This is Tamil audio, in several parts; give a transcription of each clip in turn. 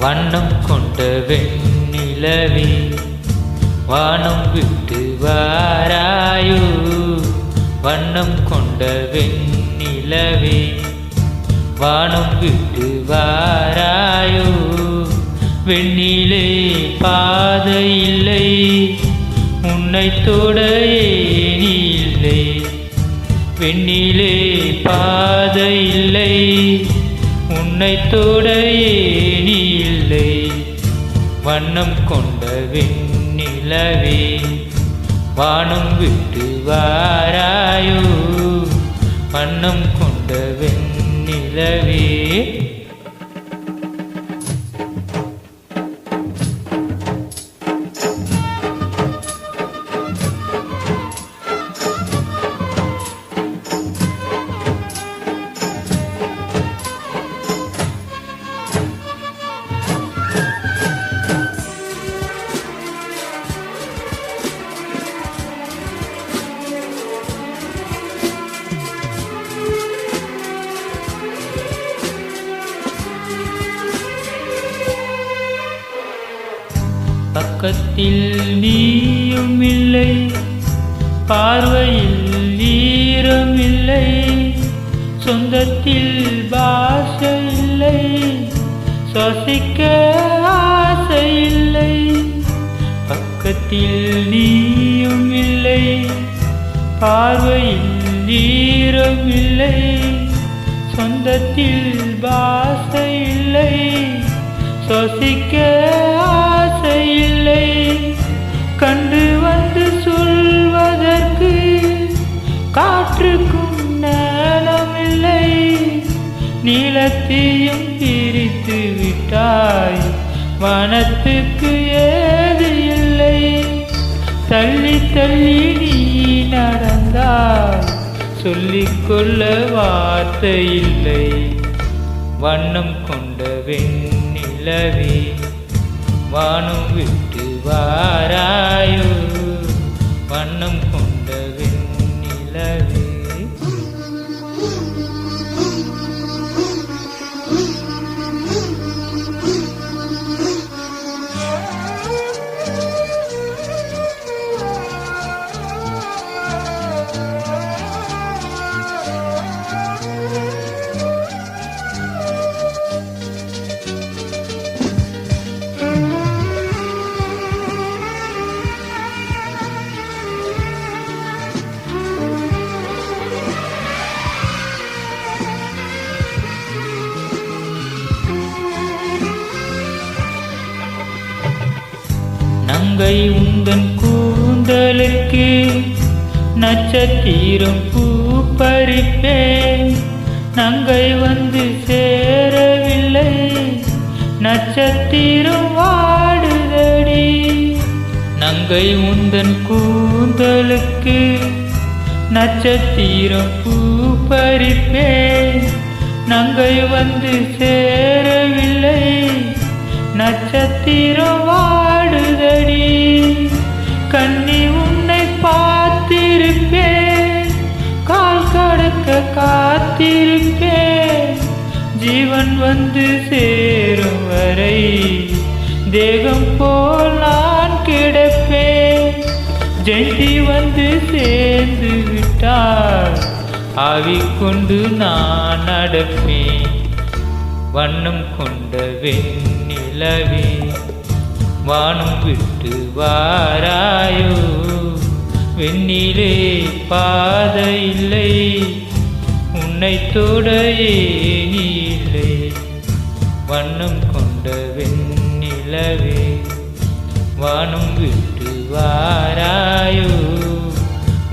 வண்ணம் கொண்ட வெண்ணிலவே வானம் விட்டு வாராயோ. வண்ணம் கொண்ட வெண்ணிலவே வானம் விட்டு வாராயோ. வெண்ணிலே பாதை இல்லை உன்னை தொட ஏணி இல்லை. வெண்ணிலே பாதை இல்லை உன்னை தொட ஏணி இல்லை. வண்ணம் கொண்ட வெண்ணிலவே வானம் விட்டு வாராயோ. வண்ணம் கொண்ட வெண்ணிலவே பக்கத்தில் நீயும் இல்லை பார்வையில் ஈரம் இல்லை. சொந்தத்தில் பாஷை இல்லை சுவாசிக்க ஆசை இல்லை. பக்கத்தில் நீயும் இல்லை பார்வையில் ஈரம் இல்லை. சொந்தத்தில் பாஷை இல்லை சுவாசிக்க ஆசை இல்லை. கண்டு வந்து சொல்வதற்கு காற்றுக்கும் நேரமில்லை. நீலத்தையும் பிரித்து விட்டாய் வானத்துக்கு ஏது இல்லை. தள்ளி தள்ளி நீ நடந்தால் சொல்லிக்கொள்ள வார்த்தை இல்லை. வண்ணம் கொண்ட வெண்ணிலவே வானம் விட்டு வாராயோ. வண்ணம் கொண்ட வெண்ணிலவே நங்கை உந்தன் கூந்தலுக்கு நட்சத்திரம் பூ பறிப்பேன். நங்கை வந்து சேரவில்லை நட்சத்திரம் வாடுதடி. நங்கை உந்தன் கூந்தலுக்கு நட்சத்திரம் பூ பறிப்பேன். நங்கை வந்து சேரவில்லை நட்சத்திரம் வாடுதடி. கண்ணி உன்னை பார்த்திருப்பேன் கால் கடக்க காத்திருப்பேன். ஜீவன் வந்து சேரும் வரை தேகம் போல் நான் கிடப்பேன். ஜெயந்தி வந்து சேர்ந்து விட்டால் ஆவி கொண்டு நான் நடப்பேன். வண்ணம் கொண்ட வெண்ணிலவே வானம் விட்டு வாராயோ. வெண்ணிலே பாதை இல்லை உன்னை தொட ஏணி இல்லை. வண்ணம் கொண்ட வெண்ணிலவே வானம் விட்டு வாராயோ.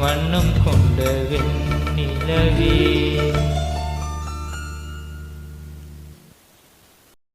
வண்ணம் கொண்ட வெண்ணிலவே